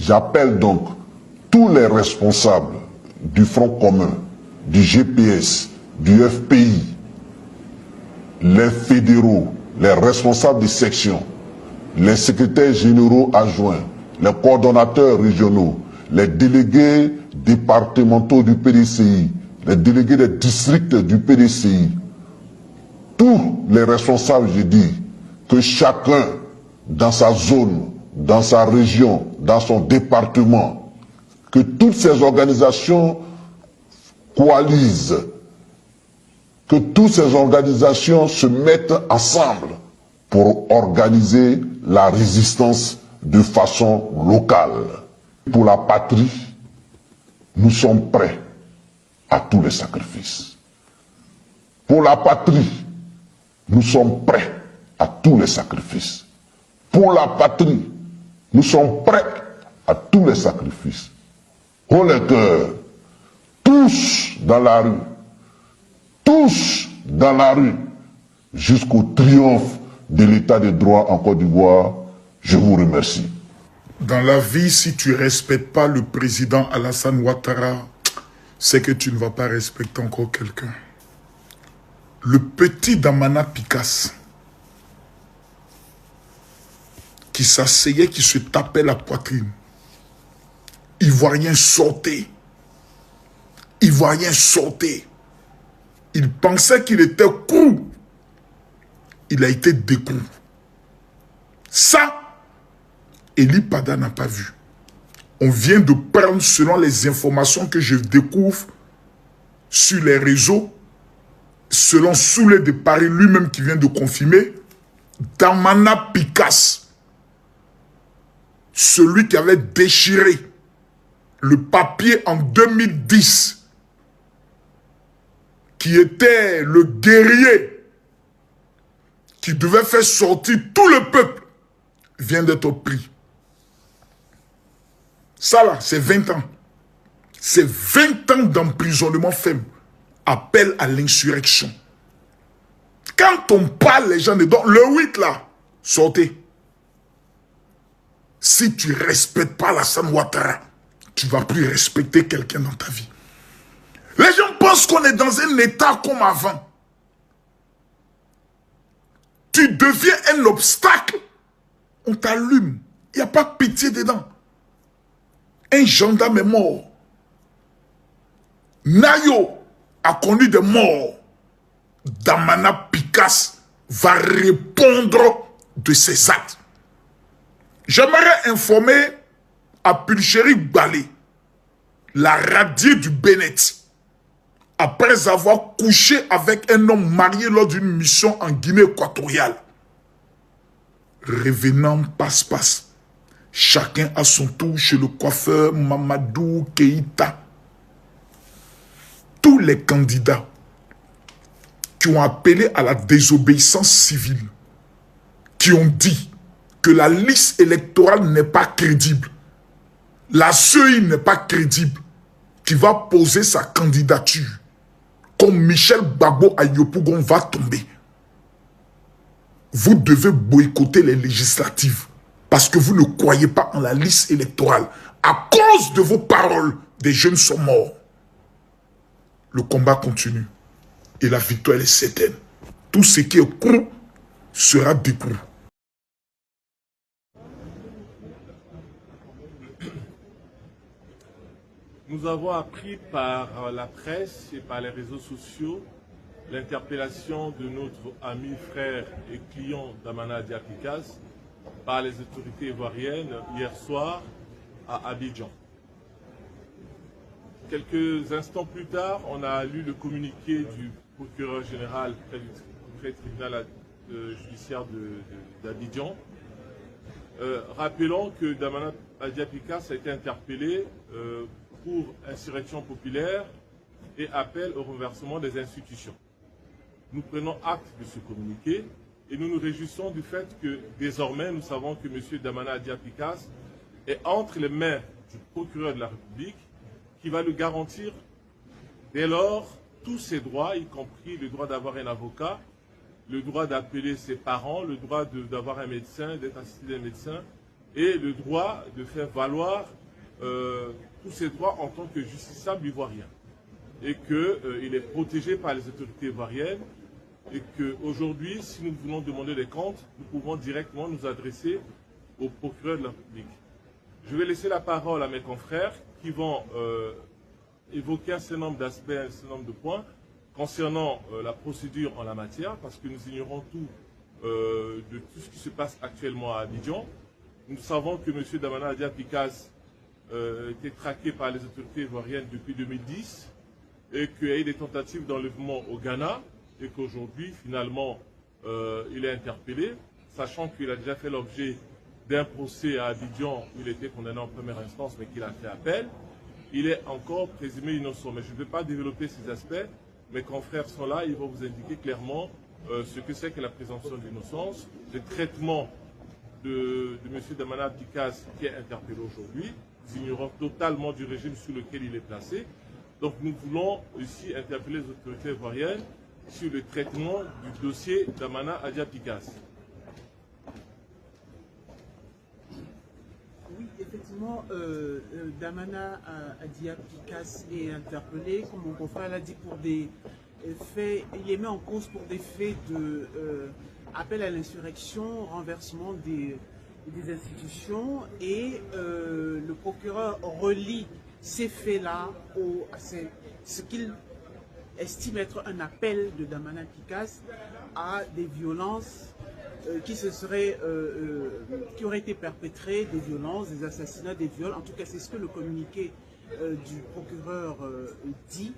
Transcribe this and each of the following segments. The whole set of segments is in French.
J'appelle donc tous les responsables du Front commun, du GPS, du FPI, les fédéraux, les responsables des sections, les secrétaires généraux adjoints, les coordonnateurs régionaux, les délégués départementaux du PDCI, les délégués des districts du PDCI, tous les responsables, je dis, que chacun dans sa zone, dans sa région, dans son département, que toutes ces organisations coalisent, que toutes ces organisations se mettent ensemble pour organiser la résistance de façon locale. Pour la patrie, nous sommes prêts à tous les sacrifices. Pour la patrie, nous sommes prêts à tous les sacrifices. Pour la patrie, nous sommes prêts à tous les sacrifices. Haut les cœurs, tous dans la rue, tous dans la rue, jusqu'au triomphe de l'état de droit en Côte d'Ivoire. Je vous remercie. Dans la vie, si tu ne respectes pas le président Alassane Ouattara, c'est que tu ne vas pas respecter encore quelqu'un. Le petit Damana Picasse, qui s'asseyait, qui se tapait la poitrine. Ivoirien sauté. Ivoirien sauté. Il pensait qu'il était cool. Il a été découvert. Ça, Eli Pada n'a pas vu. On vient de prendre, selon les informations que je découvre sur les réseaux, selon Soulé de Paris lui-même qui vient de confirmer, Damana Picasse, celui qui avait déchiré le papier en 2010, qui était le guerrier qui devait faire sortir tout le peuple, vient d'être pris. Ça là, c'est 20 ans. C'est 20 ans d'emprisonnement ferme. Appel à l'insurrection. Quand on parle, les gens dedans, le 8 là, sortez. Si tu ne respectes pas Alassane Ouattara, tu ne vas plus respecter quelqu'un dans ta vie. Les gens pensent qu'on est dans un état comme avant. Tu deviens un obstacle, on t'allume. Il n'y a pas de pitié dedans. Un gendarme est mort. Nayo a connu des morts. Damana Picasse va répondre de ses actes. J'aimerais informer à Pulchéri Balé, la radiée du Bennett, après avoir couché avec un homme marié lors d'une mission en Guinée équatoriale. Revenant passe-passe. Chacun à son tour chez le coiffeur Mamadou Keïta. Tous les candidats qui ont appelé à la désobéissance civile, qui ont dit que la liste électorale n'est pas crédible, la CEI n'est pas crédible, qui va poser sa candidature, comme Michel Gbagbo à Yopougon va tomber. Vous devez boycotter les législatives parce que vous ne croyez pas en la liste électorale. À cause de vos paroles, des jeunes sont morts. Le combat continue et la victoire est certaine. Tout ce qui est cru sera décru. Nous avons appris par la presse et par les réseaux sociaux l'interpellation de notre ami, frère et client Damana Picasse par les autorités ivoiriennes hier soir à Abidjan. Quelques instants plus tard, on a lu le communiqué du procureur général près du tribunal judiciaire d'Abidjan, rappelant que Damana Picasse a été interpellé pour insurrection populaire et appel au renversement des institutions. Nous prenons acte de ce communiqué et nous nous réjouissons du fait que désormais nous savons que M. Damana Picasse est entre les mains du procureur de la République qui va le garantir dès lors tous ses droits, y compris le droit d'avoir un avocat, le droit d'appeler ses parents, le droit d'avoir un médecin, d'être assisté d'un médecin et le droit de faire valoir tous ses droits en tant que justiciable ivoirien et qu'il est protégé par les autorités ivoiriennes et qu'aujourd'hui, si nous voulons demander des comptes, nous pouvons directement nous adresser au procureur de la République. Je vais laisser la parole à mes confrères qui vont évoquer un certain nombre d'aspects, un certain nombre de points concernant la procédure en la matière, parce que nous ignorons tout de tout ce qui se passe actuellement à Abidjan. Nous savons que M. Damana Adja Picas était traqué par les autorités ivoiriennes depuis 2010 et qu'il y a eu des tentatives d'enlèvement au Ghana et qu'aujourd'hui, finalement, il est interpellé, sachant qu'il a déjà fait l'objet d'un procès à Abidjan où il était condamné en première instance mais qu'il a fait appel. Il est encore présumé innocent. Mais je ne vais pas développer ces aspects. Mes confrères sont là, ils vont vous indiquer clairement ce que c'est que la présomption d'innocence, le traitement de M. Damana Picas qui est interpellé aujourd'hui. Nous ignorons totalement du régime sous lequel il est placé. Donc nous voulons ici interpeller les autorités ivoiriennes sur le traitement du dossier Damana Adja Picas. Oui, effectivement, Damana Adja Picas est interpellé, comme mon confrère l'a dit, pour des faits, il est mis en cause pour des faits de appel à l'insurrection, renversement des institutions, et le procureur relie ces faits-là à ce qu'il estime être un appel de Damana Picas à des violences qui auraient été perpétrées, des violences, des assassinats, des viols. En tout cas, c'est ce que le communiqué du procureur dit.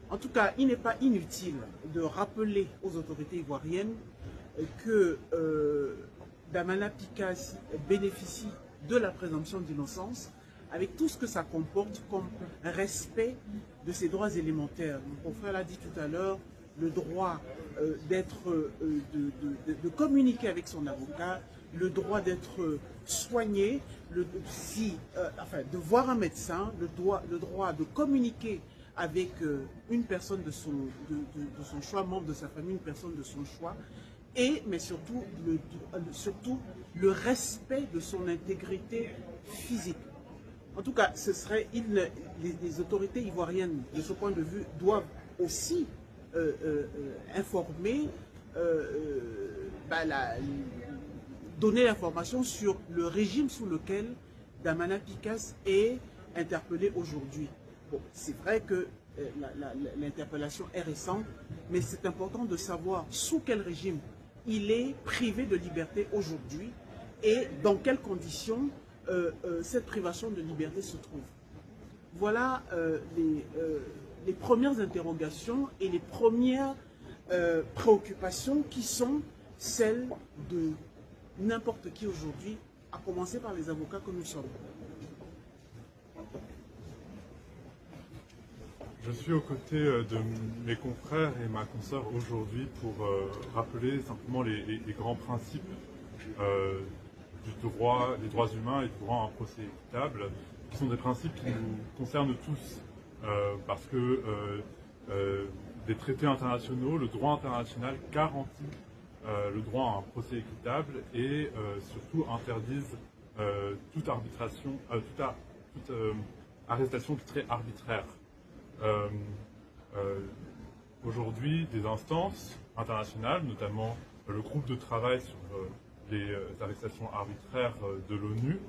En tout cas, il n'est pas inutile de rappeler aux autorités ivoiriennes que Damana Picas bénéficie de la présomption d'innocence avec tout ce que ça comporte comme respect de ses droits élémentaires. Mon confrère l'a dit tout à l'heure, le droit de communiquer avec son avocat, le droit d'être soigné, de voir un médecin, le droit de communiquer avec une personne de son choix, membre de sa famille, une personne de son choix, mais surtout le respect de son intégrité physique. En tout cas, les autorités ivoiriennes, de ce point de vue, doivent aussi informer, donner l'information sur le régime sous lequel Damana Picas est interpellé aujourd'hui. Bon, c'est vrai que l'interpellation est récente, mais c'est important de savoir sous quel régime il est privé de liberté aujourd'hui et dans quelles conditions cette privation de liberté se trouve. Voilà les premières interrogations et les premières préoccupations qui sont celles de n'importe qui aujourd'hui, à commencer par les avocats que nous sommes. Je suis aux côtés de mes confrères et ma consoeur aujourd'hui pour rappeler simplement les grands principes du droit, des droits humains et du droit à un procès équitable, qui sont des principes qui nous concernent tous, parce que des traités internationaux, le droit international garantit le droit à un procès équitable et surtout interdisent toute arrestation qui serait arbitraire. Aujourd'hui, des instances internationales, notamment le groupe de travail sur les arrestations arbitraires de l'ONU,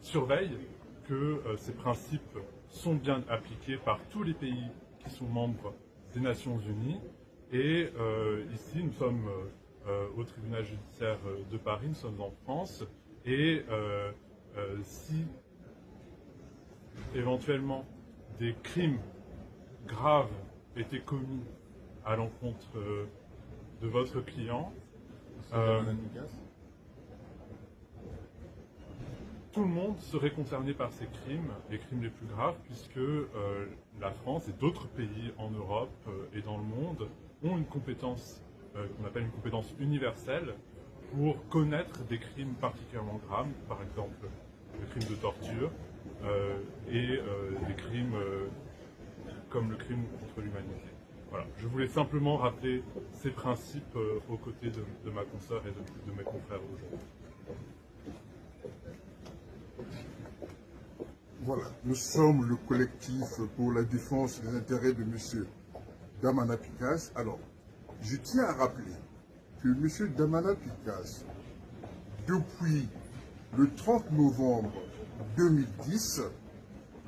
surveillent que ces principes sont bien appliqués par tous les pays qui sont membres des Nations Unies. Et ici, nous sommes au tribunal judiciaire de Paris, nous sommes en France, et si éventuellement des crimes graves étaient commis à l'encontre de votre client, tout le monde serait concerné par ces crimes, les crimes les plus graves, puisque la France et d'autres pays en Europe et dans le monde ont une compétence qu'on appelle une compétence universelle pour connaître des crimes particulièrement graves, par exemple le crime de torture et des crimes comme le crime contre l'humanité. Voilà. Je voulais simplement rappeler ces principes aux côtés de ma consoeur et de mes confrères aujourd'hui. Voilà, nous sommes le collectif pour la défense des intérêts de M. Damana Picasse. Alors, je tiens à rappeler que M. Damana Picasse, depuis le 30 novembre 2010,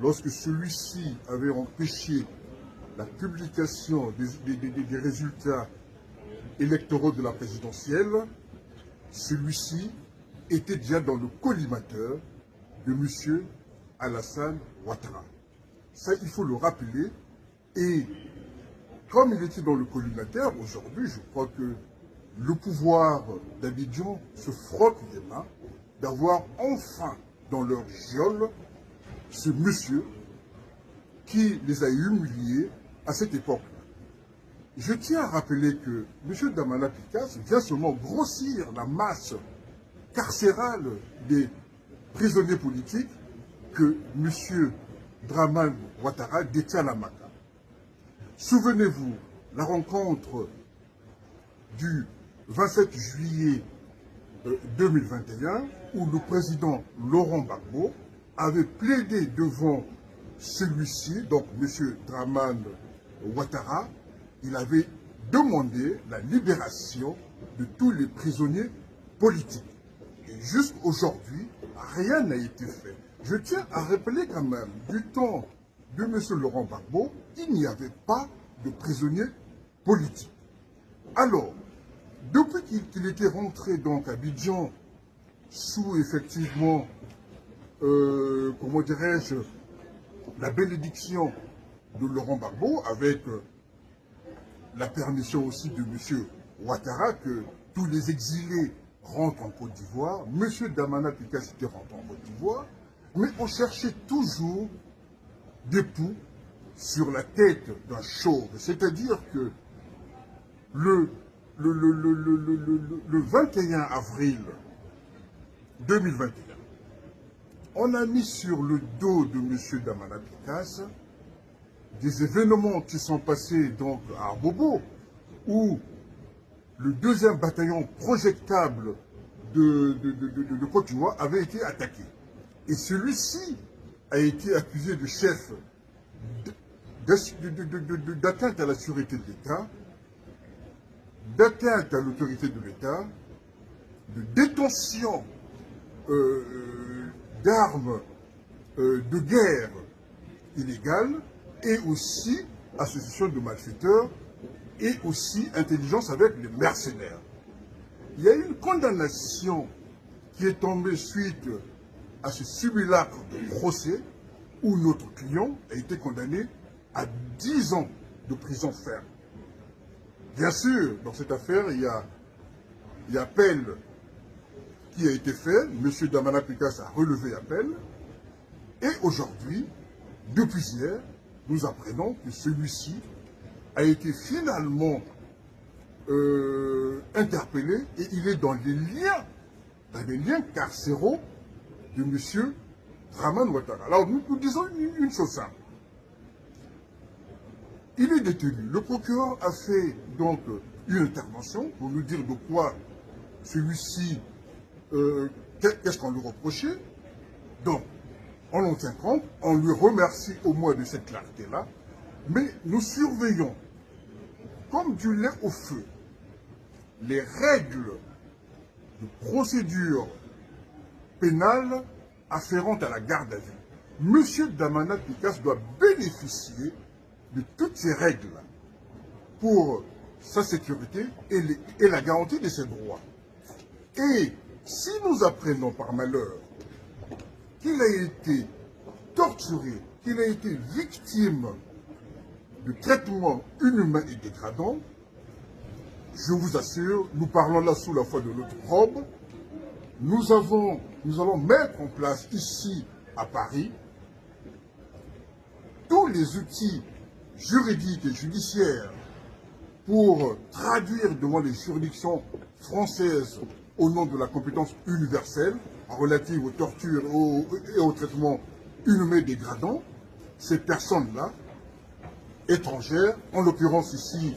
lorsque celui-ci avait empêché la publication des résultats électoraux de la présidentielle, celui-ci était déjà dans le collimateur de M. Alassane Ouattara. Ça, il faut le rappeler. Et comme il était dans le collimateur, aujourd'hui, je crois que le pouvoir d'Abidjan se frotte les mains d'avoir enfin dans leur geôle ce monsieur qui les a humiliés à cette époque-là. Je tiens à rappeler que M. Damana Picasse vient seulement grossir la masse carcérale des prisonniers politiques que M. Dramane Ouattara détient à la Maca. Souvenez-vous, la rencontre du 27 juillet 2021, où le président Laurent Gbagbo avait plaidé devant celui-ci, donc M. Dramane Ouattara, il avait demandé la libération de tous les prisonniers politiques. Et jusqu'aujourd'hui, rien n'a été fait. Je tiens à rappeler quand même, du temps de M. Laurent Gbagbo, il n'y avait pas de prisonniers politiques. Alors, depuis qu'il était rentré donc à Abidjan, sous effectivement, comment dirais-je, la bénédiction de Laurent Gbagbo, avec la permission aussi de M. Ouattara, que tous les exilés rentrent en Côte d'Ivoire, M. Damana Picasse était rentré en Côte d'Ivoire, mais on cherchait toujours des poux sur la tête d'un chauve. C'est-à-dire que le 21 avril 2021, on a mis sur le dos de M. Damana Picasse des événements qui sont passés donc à Bobo, où le 2e bataillon projectable de Côte d'Ivoire avait été attaqué. Et celui-ci a été accusé de chef d'atteinte à la sûreté de l'État, d'atteinte à l'autorité de l'État, de détention d'armes de guerre illégales, et aussi association de malfaiteurs, et aussi intelligence avec les mercenaires. Il y a eu une condamnation qui est tombée suite à ce simulacre de procès où notre client a été condamné à 10 ans de prison ferme. Bien sûr, dans cette affaire, il y a appel qui a été fait. M. Damana Picasse a relevé appel. Et aujourd'hui, depuis hier, nous apprenons que celui-ci a été finalement interpellé et il est dans les liens carcéraux de M. Dramane Ouattara. Alors nous disons une chose simple. Il est détenu. Le procureur a fait donc une intervention pour nous dire de quoi celui-ci, qu'est-ce qu'on lui reprochait. Donc, on en tient compte, on lui remercie au moins de cette clarté-là, mais nous surveillons, comme du lait au feu, les règles de procédure pénale afférentes à la garde à vue. M. Damana Picasse doit bénéficier de toutes ces règles pour sa sécurité et la garantie de ses droits. Et si nous apprenons par malheur qu'il a été torturé, qu'il a été victime de traitements inhumains et dégradants, je vous assure, nous parlons là sous la foi de notre robe, nous allons mettre en place ici à Paris tous les outils juridiques et judiciaires pour traduire devant les juridictions françaises au nom de la compétence universelle relative aux tortures et aux traitements inhumains et dégradants, ces personnes-là, étrangères, en l'occurrence ici,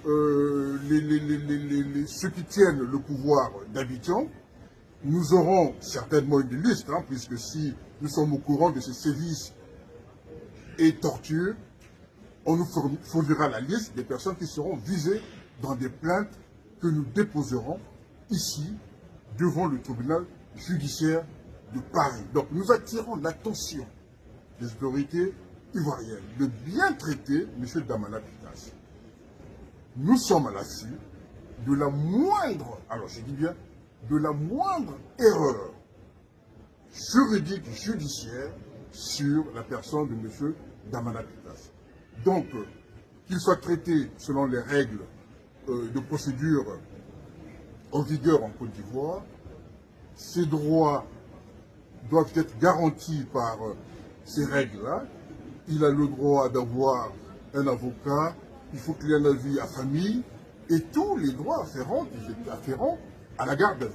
ceux qui tiennent le pouvoir d'Abidjan, nous aurons certainement une liste, hein, puisque si nous sommes au courant de ces sévices et tortures, on nous fournira la liste des personnes qui seront visées dans des plaintes que nous déposerons ici, devant le tribunal judiciaire de Paris. Donc nous attirons l'attention des autorités ivoiriennes de bien traiter M. Damana Picasse. Nous sommes à l'affût de la moindre, alors je dis bien, de la moindre erreur juridique, judiciaire sur la personne de M. Damana Picasse. Donc, qu'il soit traité selon les règles de procédure en vigueur en Côte d'Ivoire, ses droits doivent être garantis par ces règles-là. Il a le droit d'avoir un avocat, il faut qu'il ait un avis à famille, et tous les droits afférents à la garde à vue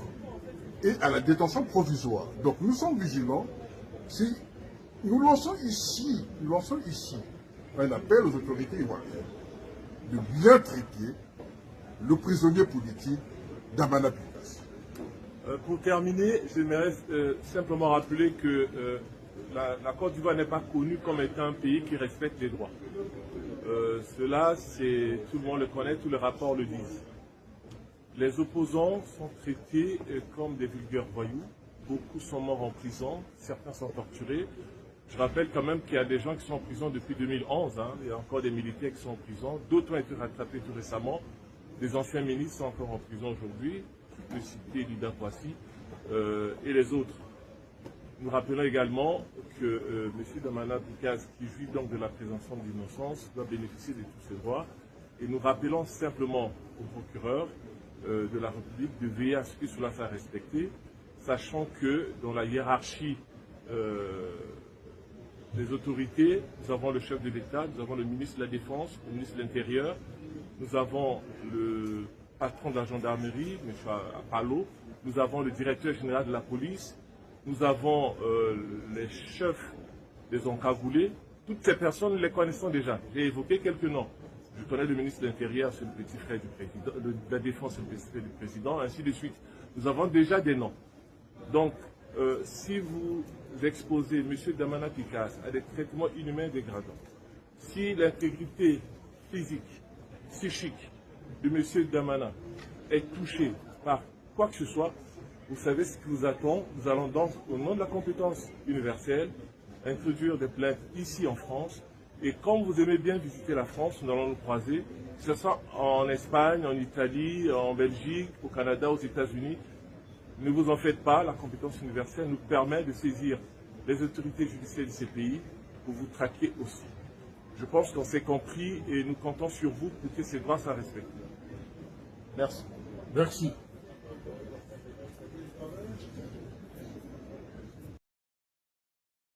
et à la détention provisoire. Donc nous sommes vigilants. Si nous lançons ici un appel aux autorités ivoiriennes de bien traiter le prisonnier politique Damana Picasse. Pour terminer, j'aimerais simplement rappeler que la Côte d'Ivoire n'est pas connue comme étant un pays qui respecte les droits. Cela, tout le monde le connaît, tous les rapports le disent. Les opposants sont traités comme des vulgaires voyous. Beaucoup sont morts en prison, certains sont torturés. Je rappelle quand même qu'il y a des gens qui sont en prison depuis 2011. Hein. Il y a encore des militaires qui sont en prison. D'autres ont été rattrapés tout récemment. Des anciens ministres sont encore en prison aujourd'hui. Je peux citer Lida Kwasi et les autres. Nous rappelons également que M. Damana Picasse, qui jouit donc de la présomption d'innocence, doit bénéficier de tous ses droits. Et nous rappelons simplement au procureur de la République de veiller à ce que cela soit respecté, sachant que dans la hiérarchie des autorités, nous avons le chef de l'État, nous avons le ministre de la Défense, le ministre de l'Intérieur, nous avons le patron de la gendarmerie, M. Apalo, nous avons le directeur général de la police, nous avons les chefs des encagoulés. Toutes ces personnes, nous les connaissons déjà. J'ai évoqué quelques noms. Je connais le ministre de l'Intérieur, c'est le petit frère du président, de la Défense, c'est le petit frère du président, ainsi de suite. Nous avons déjà des noms. Donc, si vous exposez M. Damana Picasse à des traitements inhumains dégradants, si l'intégrité physique, psychique de M. Damana est touchée par quoi que ce soit, vous savez ce qui vous attend. Nous allons donc, au nom de la compétence universelle, introduire des plaintes ici en France. Et quand vous aimez bien visiter la France, nous allons nous croiser, que ce soit en Espagne, en Italie, en Belgique, au Canada, aux États-Unis. Ne vous en faites pas, la compétence universelle nous permet de saisir les autorités judiciaires de ces pays pour vous traquer aussi. Je pense qu'on s'est compris et nous comptons sur vous pour que ces droits soient respectés. Merci. Merci.